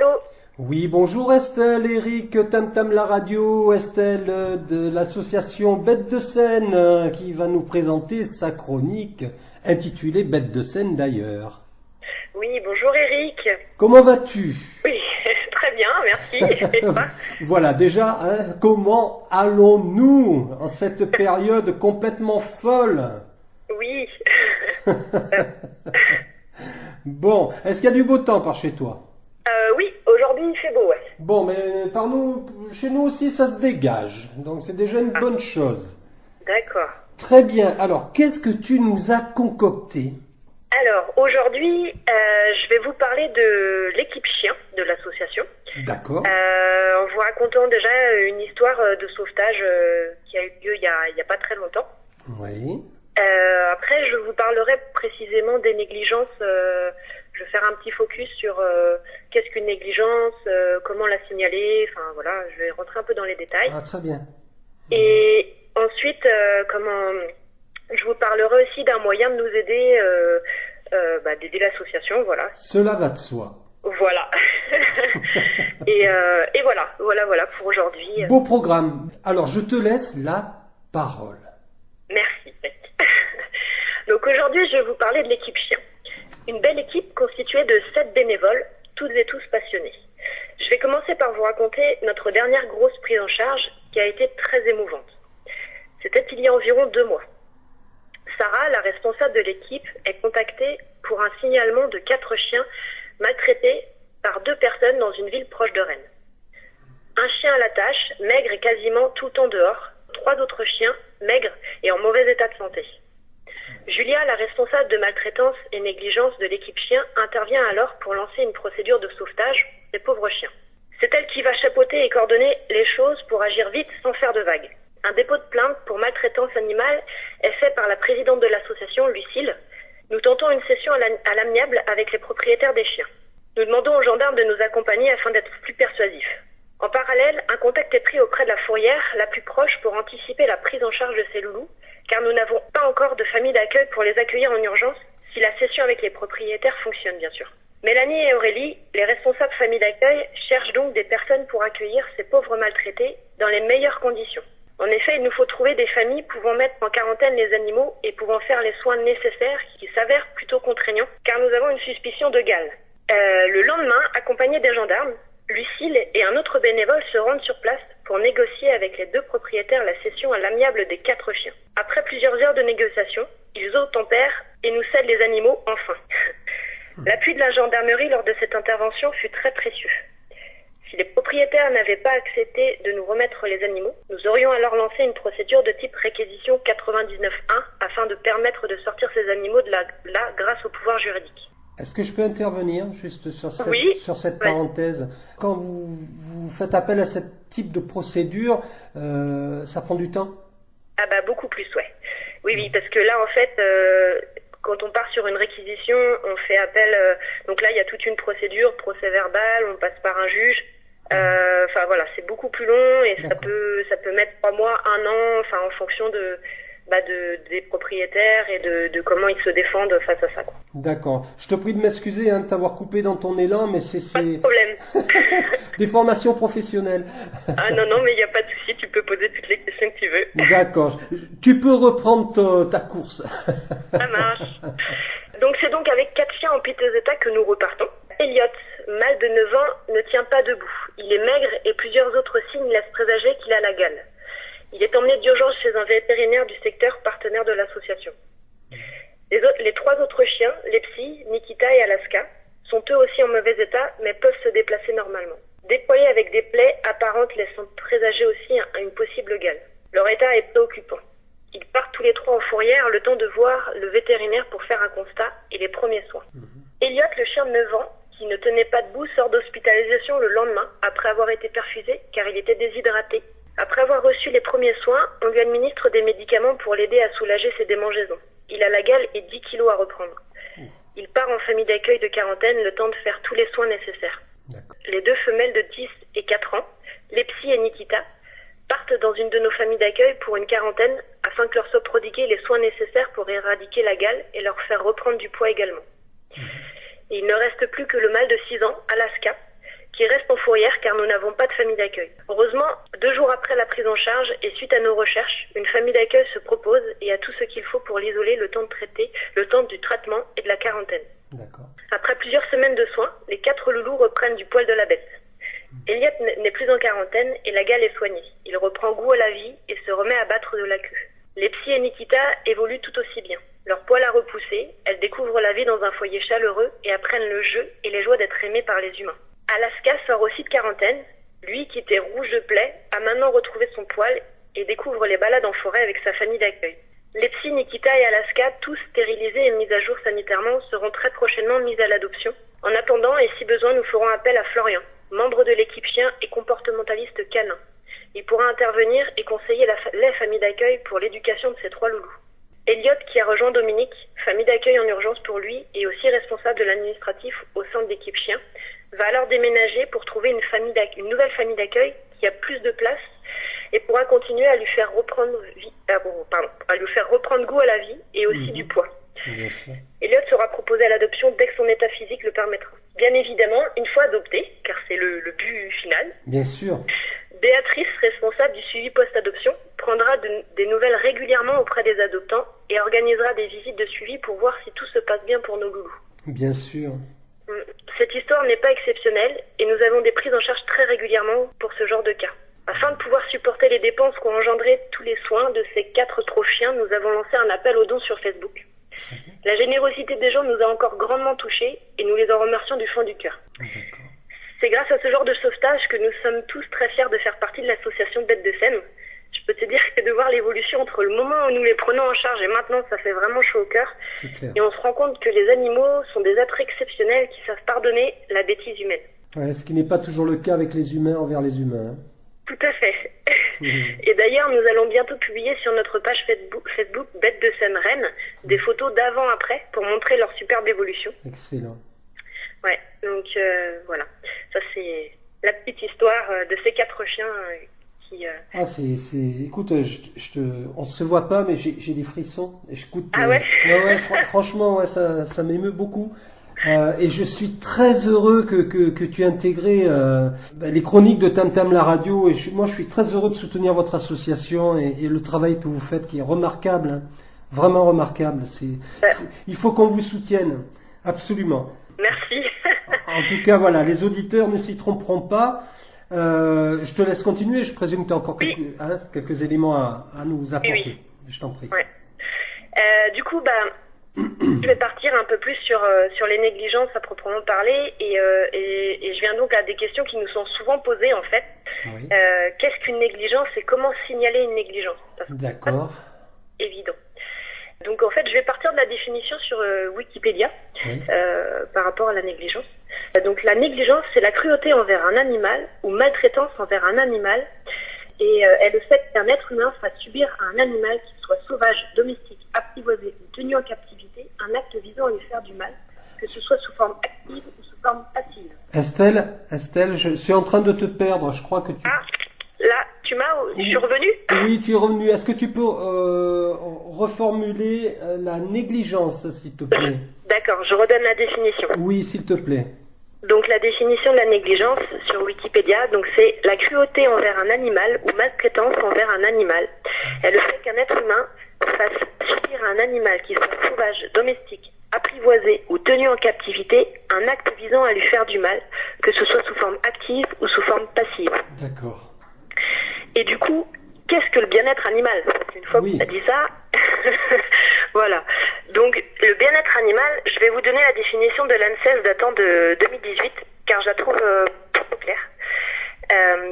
Allô? Oui, bonjour Estelle, Eric, Tam Tam la radio, Estelle de l'association Bêtes de Seine qui va nous présenter sa chronique intitulée Bêtes de Seine d'ailleurs. Oui, bonjour Eric. Comment vas-tu? Oui, très bien, merci. Et toi? Voilà, déjà, comment allons-nous en cette période complètement folle? Oui. Bon, est-ce qu'il y a du beau temps par chez toi? Oui, aujourd'hui il fait beau, ouais. Bon, mais par nous, chez nous aussi, ça se dégage. Donc c'est déjà une bonne chose. D'accord. Très bien. Alors, qu'est-ce que tu nous as concocté? Alors, aujourd'hui, je vais vous parler de l'équipe chien de l'association. D'accord. En vous racontant déjà une histoire de sauvetage qui a eu lieu il y a pas très longtemps. Oui. Après, je vous parlerai précisément des négligences. Je vais faire un petit focus sur qu'est-ce qu'une négligence, comment la signaler. Enfin voilà, je vais rentrer un peu dans les détails. Ah, très bien. Et ensuite, je vous parlerai aussi d'un moyen de nous aider, d'aider l'association. Voilà. Cela va de soi. Voilà. et voilà pour aujourd'hui. Beau programme. Alors, je te laisse la parole. Merci. Donc aujourd'hui, je vais vous parler de l'équipe chien. Une belle équipe constituée de 7 bénévoles, toutes et tous passionnés. Je vais commencer par vous raconter notre dernière grosse prise en charge qui a été très émouvante. C'était il y a environ 2 mois. Sarah, la responsable de l'équipe, est contactée pour un signalement de 4 chiens maltraités par 2 personnes dans une ville proche de Rennes. Un chien à la tâche, maigre et quasiment tout le temps dehors. 3 autres chiens, maigres et en mauvais état de santé. Julia, la responsable de maltraitance et négligence de l'équipe chien, intervient alors pour lancer une procédure de sauvetage des pauvres chiens. C'est elle qui va chapeauter et coordonner les choses pour agir vite sans faire de vagues. Un dépôt de plainte pour maltraitance animale est fait par la présidente de l'association, Lucille. Nous tentons une session à l'amiable avec les propriétaires des chiens. Nous demandons aux gendarmes de nous accompagner afin d'être plus persuasifs. En parallèle, un contact est pris auprès de la fourrière la plus proche pour anticiper la prise en charge de ces loulous, car nous n'avons pas encore de famille d'accueil pour les accueillir en urgence, si la session avec les propriétaires fonctionne bien sûr. Mélanie et Aurélie, les responsables famille d'accueil, cherchent donc des personnes pour accueillir ces pauvres maltraités dans les meilleures conditions. En effet, il nous faut trouver des familles pouvant mettre en quarantaine les animaux et pouvant faire les soins nécessaires qui s'avèrent plutôt contraignants, car nous avons une suspicion de gale. Le lendemain, accompagnés des gendarmes, Lucille et un autre bénévole se rendent sur place pour négocier avec les 2 propriétaires la cession à l'amiable des 4 chiens. Après plusieurs heures de négociation, ils obtempèrent et nous cèdent les animaux enfin. L'appui de la gendarmerie lors de cette intervention fut très précieux. Si les propriétaires n'avaient pas accepté de nous remettre les animaux, nous aurions alors lancé une procédure de type réquisition 99.1 afin de permettre de sortir ces animaux de là grâce au pouvoir juridique. Est-ce que je peux intervenir juste sur cette Oui. parenthèse? Quand vous faites appel à ce type de procédure, ça prend du temps? Ah bah beaucoup plus, ouais. Oui, parce que là en fait, quand on part sur une réquisition, on fait appel, donc là il y a toute une procédure, procès verbal, on passe par un juge. Enfin voilà, c'est beaucoup plus long et ça peut mettre 3 mois, 1 an, enfin en fonction des propriétaires et de comment ils se défendent face à ça, quoi. D'accord. Je te prie de m'excuser de t'avoir coupé dans ton élan, mais c'est Pas de problème. des formations professionnelles. Ah non, mais il n'y a pas de souci, tu peux poser toutes les questions que tu veux. D'accord. Tu peux reprendre ta course. Ça marche. Donc c'est donc avec 4 chiens en piteux état que nous repartons. Elliot, mâle de 9 ans, ne tient pas debout. Il est maigre et plusieurs autres signes laissent présager qu'il a la gale. Il est emmené d'urgence chez un vétérinaire du secteur partenaire de l'association. Les 3 autres chiens, Lepsy, Nikita et Alaska, sont eux aussi en mauvais état, mais peuvent se déplacer normalement. Déployés avec des plaies apparentes laissant présager aussi une possible gale. Leur état est préoccupant. Ils partent tous les 3 en fourrière, le temps de voir le vétérinaire pour faire un constat et les premiers soins. Elliot, le chien de 9 ans, qui ne tenait pas debout, sort d'hospitalisation le lendemain, après avoir été perfusé, car il était déshydraté. Après avoir reçu les premiers soins, on lui administre des médicaments pour l'aider à soulager ses démangeaisons. Il a la gale et 10 kilos à reprendre. Il part en famille d'accueil de quarantaine, le temps de faire tous les soins nécessaires. Les 2 femelles de 10 et 4 ans, Lepsy et Nikita, partent dans une de nos familles d'accueil pour une quarantaine afin que leur soient prodigués les soins nécessaires pour éradiquer la gale et leur faire reprendre du poids également. Et il ne reste plus que le mâle de 6 ans, Alaska, qui reste en fourrière car nous n'avons pas de famille d'accueil. Heureusement, 2 jours après la prise en charge et suite à nos recherches, une famille d'accueil se propose et a tout ce qu'il faut pour l'isoler le temps du traitement et de la quarantaine. D'accord. Après plusieurs semaines de soins, les 4 loulous reprennent du poil de la bête. Elliot n'est plus en quarantaine et la gale est soignée. Il reprend goût à la vie et se remet à battre de la queue. Les psy et Nikita évoluent tout aussi bien. Leur poil a repoussé, elles découvrent la vie dans un foyer chaleureux et apprennent le jeu et les joies d'être aimées par les humains. Alaska sort aussi de quarantaine. Lui, qui était rouge de plaie, a maintenant retrouvé son poil et découvre les balades en forêt avec sa famille d'accueil. Les psy Nikita et Alaska, tous stérilisés et mis à jour sanitairement, seront très prochainement mis à l'adoption. En attendant, et si besoin, nous ferons appel à Florian, membre de l'équipe chien et comportementaliste canin. Il pourra intervenir et conseiller les familles d'accueil pour l'éducation de ces 3 loulous. Elliot, qui a rejoint Dominique, famille d'accueil en urgence pour lui et aussi responsable de l'administratif au sein de l'équipe chien, va alors déménager pour trouver une nouvelle famille d'accueil qui a plus de place et pourra continuer à lui faire reprendre goût à la vie et aussi du poids. Bien sûr. Elliot sera proposé à l'adoption dès que son état physique le permettra. Bien évidemment, une fois adopté, car c'est le but final, Bien sûr. Béatrice, responsable du suivi post-adoption, prendra des nouvelles régulièrement auprès des adoptants et organisera des visites de suivi pour voir si tout se passe bien pour nos loulous. Bien sûr. Cette histoire n'est pas exceptionnelle et nous avons des prises en charge très régulièrement pour ce genre de cas. Afin de pouvoir supporter les dépenses qu'ont engendré tous les soins de ces 4 pauvres chiens, nous avons lancé un appel aux dons sur Facebook. La générosité des gens nous a encore grandement touchés et nous les en remercions du fond du cœur. D'accord. C'est grâce à ce genre de sauvetage que nous sommes tous très fiers de faire partie de l'association Bêtes de Seine. Je peux te dire que de voir l'évolution entre le moment où nous les prenons en charge et maintenant, ça fait vraiment chaud au cœur. C'est clair. Et on se rend compte que les animaux sont des êtres exceptionnels qui savent pardonner la bêtise humaine. Ouais, ce qui n'est pas toujours le cas avec les humains envers les humains. Tout à fait. Et d'ailleurs, nous allons bientôt publier sur notre page Facebook Bêtes de Seine Rennes des photos d'avant-après pour montrer leur superbe évolution. Excellent. Ouais, donc voilà. Ça, c'est la petite histoire de ces 4 chiens qui... Ah, écoute, on se voit pas, mais j'ai des frissons. Et Ah ouais? Ouais, franchement, ouais, ça m'émeut beaucoup. Et je suis très heureux que tu aies intégré les chroniques de Tam Tam la radio. Et moi, je suis très heureux de soutenir votre association et le travail que vous faites, qui est remarquable, hein, vraiment remarquable. Il faut qu'on vous soutienne, absolument. Merci. En tout cas, voilà, les auditeurs ne s'y tromperont pas. Je te laisse continuer. Je présume que tu as encore quelques éléments à nous apporter. Oui. Je t'en prie. Ouais. Du coup, je vais partir un peu plus sur les négligences à proprement parler et je viens donc à des questions qui nous sont souvent posées en fait. Oui. Qu'est-ce qu'une négligence et comment signaler une négligence? D'accord. Évident. Donc en fait, je vais partir de la définition sur Wikipédia par rapport à la négligence. Donc la négligence, c'est la cruauté envers un animal ou maltraitance envers un animal et est le fait qu'un être humain fasse subir à un animal, qu'il soit sauvage, domestique, apprivoisé ou tenu en captivité, un acte visant à lui faire du mal, que ce soit sous forme active ou sous forme passive. Estelle, je suis en train de te perdre. Je crois que tu... Ah, là, je suis revenu? Oui, tu es revenu. Est-ce que tu peux reformuler la négligence, s'il te plaît? D'accord, je redonne la définition. Oui, s'il te plaît. Donc la définition de la négligence sur Wikipédia, donc c'est la cruauté envers un animal ou maltraitance envers un animal. Et le fait qu'un être humain fasse subir à un animal qui soit sauvage, domestique, apprivoisé ou tenu en captivité un acte visant à lui faire du mal, que ce soit sous forme active ou sous forme passive. D'accord. Et du coup, qu'est-ce que le bien-être animal? Une fois que tu as dit ça, voilà. Donc, le bien-être animal, je vais vous donner la définition de l'ANSES datant de 2018, car je la trouve plutôt claire.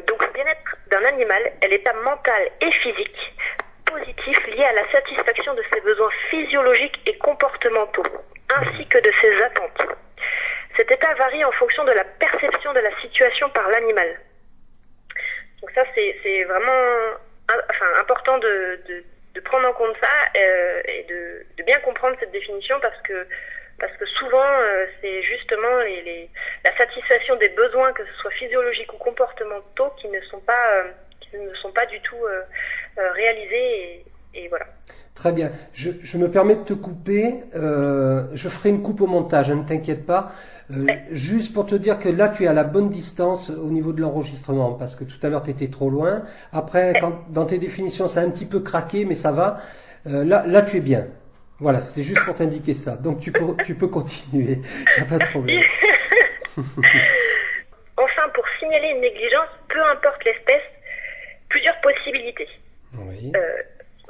Donc, le bien-être d'un animal est l'état mental et physique positif lié à la satisfaction de ses besoins physiologiques et comportementaux, ainsi que de ses attentes. Cet état varie en fonction de la perception de la situation par l'animal. Donc ça, c'est vraiment important de prendre en compte ça et de bien comprendre cette définition parce que souvent c'est justement la satisfaction des besoins, que ce soit physiologiques ou comportementaux, qui ne sont pas du tout réalisés et voilà. Très bien. Je me permets de te couper. Je ferai une coupe au montage, ne t'inquiète pas. Juste pour te dire que là, tu es à la bonne distance au niveau de l'enregistrement, parce que tout à l'heure, tu étais trop loin. Après, dans tes définitions, ça a un petit peu craqué, mais ça va. Là, tu es bien. Voilà, c'était juste pour t'indiquer ça. Donc, tu peux continuer. Il n'y a pas de problème. Enfin, pour signaler une négligence, peu importe l'espèce, plusieurs possibilités. Oui.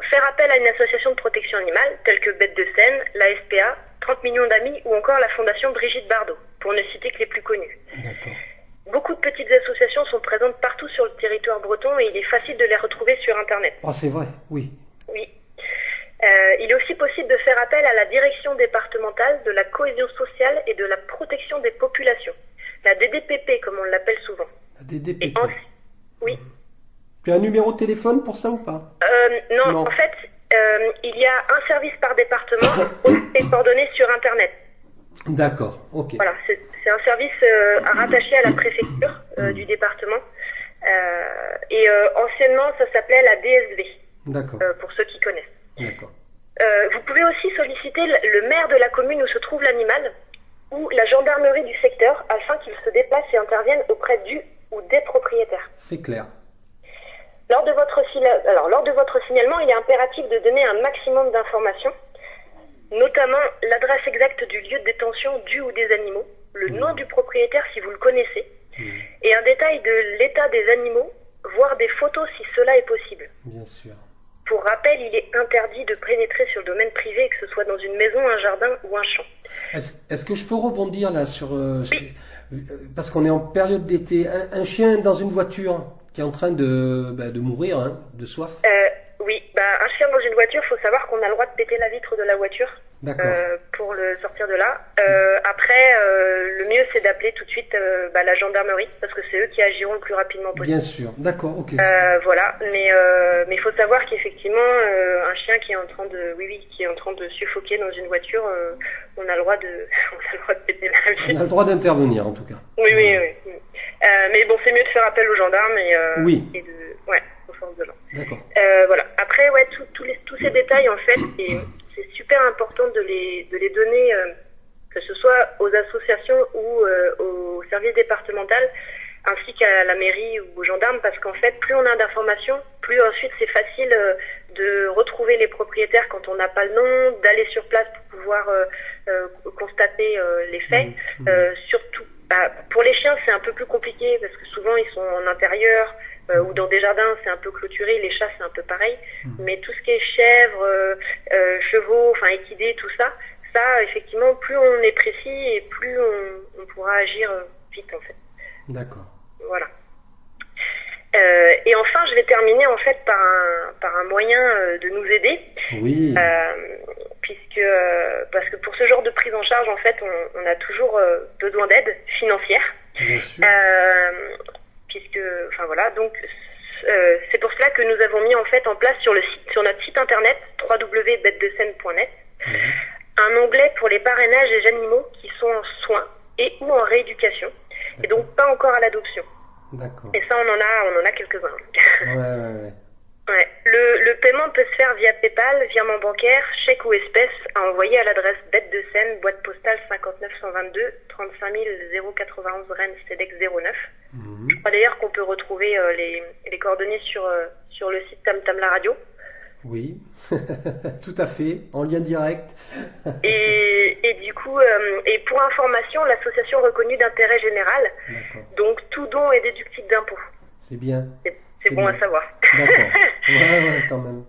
Faire appel à une association de protection animale, telle que Bêtes de Seine, la SPA, 30 millions d'amis ou encore la Fondation Brigitte Bardot, pour ne citer que les plus connus. D'accord. Beaucoup de petites associations sont présentes partout sur le territoire breton et il est facile de les retrouver sur Internet. Oh, c'est vrai, oui. Oui. Il est aussi possible de faire appel à la direction départementale de la cohésion sociale et de la protection des populations, la DDPP comme on l'appelle souvent. La DDPP. Oui. Tu as un numéro de téléphone pour ça ou pas? Non, en fait, il y a un service par département et coordonné sur Internet. D'accord, ok. Voilà, c'est un service rattaché à la préfecture du département. Anciennement, ça s'appelait la DSV. D'accord. Pour ceux qui connaissent. D'accord. Vous pouvez aussi solliciter le maire de la commune où se trouve l'animal ou la gendarmerie du secteur afin qu'il se déplace et intervienne auprès du ou des propriétaires. C'est clair. Lors de votre signalement, il est impératif de donner un maximum d'informations, notamment l'adresse exacte du lieu de détention du ou des animaux, le nom du propriétaire si vous le connaissez, et un détail de l'état des animaux, voire des photos si cela est possible. Bien sûr. Pour rappel, il est interdit de pénétrer sur le domaine privé, que ce soit dans une maison, un jardin ou un champ. Est-ce que je peux rebondir là sur... parce qu'on est en période d'été. Un chien dans une voiture qui est en train de mourir, hein, de soif. Oui, un chien dans une voiture, il faut savoir qu'on a le droit de péter la vitre de la voiture pour le sortir de là. Après, le mieux c'est d'appeler tout de suite la gendarmerie, parce que c'est eux qui agiront le plus rapidement possible. Bien sûr, d'accord, ok. Voilà, mais il faut savoir qu'effectivement, un chien qui est en train de suffoquer dans une voiture, on a le droit de péter la vitre. On a le droit d'intervenir en tout cas. Oui. Mais bon, c'est mieux de faire appel aux gendarmes et aux forces de l'ordre. D'accord. Voilà. Après, tous ces détails, en fait, c'est super important de les donner, que ce soit aux associations ou au service départemental, ainsi qu'à la mairie ou aux gendarmes, parce qu'en fait, plus on a d'informations, plus ensuite c'est facile de retrouver les propriétaires quand on n'a pas le nom, d'aller sur place pour pouvoir constater les faits. Surtout, pour les chiens, c'est un peu plus compliqué, parce que souvent ils sont en intérieur, ou dans des jardins, c'est un peu clôturé. Les chats, c'est un peu pareil. Mais tout ce qui est chèvres, chevaux, équidés, tout ça, effectivement, plus on est précis et plus on pourra agir vite, en fait. D'accord. Voilà. Et enfin, je vais terminer, en fait, par un moyen de nous aider. Oui. Parce que pour ce genre de prise en charge, en fait, on a toujours besoin d'aide financière. Bien sûr. Donc c'est pour cela que nous avons mis en fait en place sur notre site internet www.betdescène.net un onglet pour les parrainages des animaux qui sont en soins et ou en rééducation et donc pas encore à l'adoption. D'accord. Et ça on en a quelques-uns. Ouais. Ouais. Le paiement peut se faire via PayPal, virement bancaire, chèque ou espèce à envoyer à l'adresse Bêtes de Seine, boîte postale 59122, 35 091 Rennes, CEDEX 09. Je crois d'ailleurs qu'on peut retrouver les coordonnées sur le site Tam Tam la radio. Oui, tout à fait, en lien direct. et du coup, et pour information, l'association reconnue d'intérêt général, donc tout don est déductible d'impôt. C'est bien. C'est bon à savoir. D'accord. Ouais, quand même.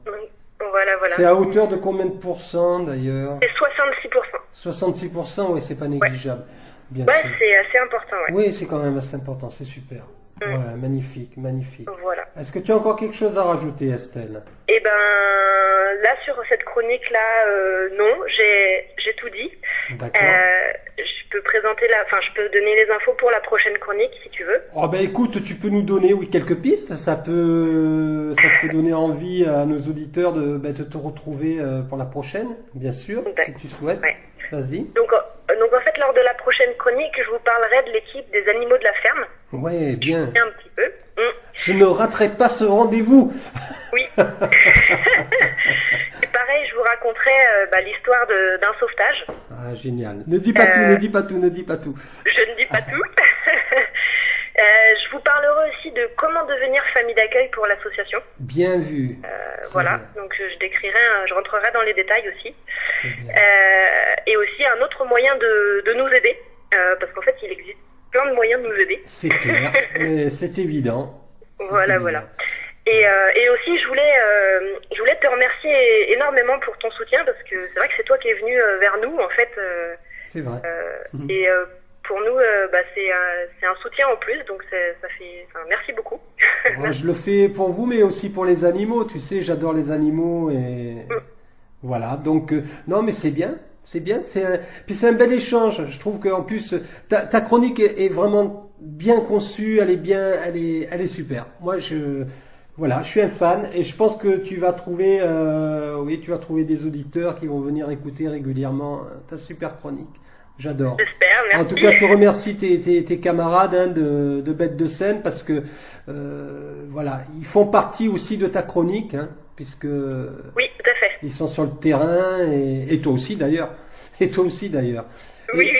Voilà. C'est à hauteur de combien de pourcents d'ailleurs? C'est 66%. 66%, oui, c'est pas négligeable. Bien sûr. C'est assez important, ouais. Oui, c'est quand même assez important, c'est super. Ouais, magnifique. Voilà. Est-ce que tu as encore quelque chose à rajouter, Estelle? Là, sur cette chronique-là, non, j'ai tout dit. D'accord. Je peux donner les infos pour la prochaine chronique, si tu veux. Oh, écoute, tu peux nous donner, quelques pistes. Ça peut donner envie à nos auditeurs de te retrouver pour la prochaine, bien sûr, si tu souhaites. Ouais. Vas-y. Donc, en fait, lors de la prochaine chronique, je vous parlerai de l'équipe des animaux de la ferme. Ouais, bien. Un petit peu. Je ne raterai pas ce rendez-vous. Oui. Et pareil, je vous raconterai l'histoire d'un sauvetage. Ah, génial. Ne dis pas tout, ne dis pas tout, ne dis pas tout. Je ne dis pas tout. Je vous parlerai aussi de comment devenir famille d'accueil pour l'association. Bien vu. Voilà, bien. donc je rentrerai dans les détails aussi. Bien. Et aussi un autre moyen de nous aider, parce qu'en fait il existe plein de moyens de nous aider. C'est clair, mais c'est évident. Voilà, voilà. Et aussi je voulais te remercier énormément pour ton soutien, parce que c'est vrai que c'est toi qui es venu vers nous en fait. C'est vrai. Et pour nous, c'est un soutien en plus, donc merci beaucoup. Moi, je le fais pour vous, mais aussi pour les animaux. Tu sais, j'adore les animaux et voilà. Donc, non, mais c'est bien. C'est bien. Puis c'est un bel échange. Je trouve qu'en plus, ta chronique est vraiment bien conçue. Elle est super. Moi, je suis un fan et je pense que tu vas trouver des auditeurs qui vont venir écouter régulièrement ta super chronique. J'adore. J'espère, merci. En tout cas, tu remercies tes camarades de Bêtes de Scène parce que ils font partie aussi de ta chronique, puisque oui, tout à fait. ils sont sur le terrain et toi aussi d'ailleurs. Oui.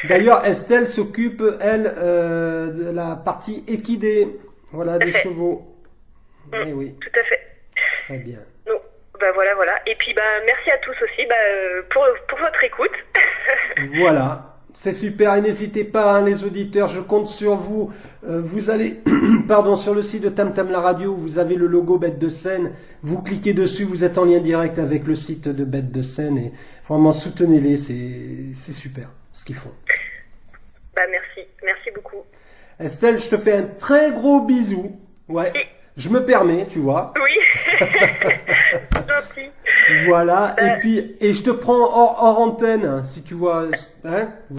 D'ailleurs, Estelle s'occupe elle de la partie équidée, des chevaux. Oui. Tout à fait. Très bien. Donc, voilà. Et puis merci à tous aussi pour votre écoute. Voilà, c'est super et n'hésitez pas, les auditeurs, je compte sur vous. Vous allez, sur le site de Tam Tam la radio, vous avez le logo Bêtes de Scène. Vous cliquez dessus, vous êtes en lien direct avec le site de Bêtes de Scène et vraiment soutenez-les, c'est super ce qu'ils font. Merci beaucoup. Estelle, je te fais un très gros bisou. Ouais, je me permets, tu vois. Oui, gentil. Voilà, et je te prends hors antenne, si tu vois,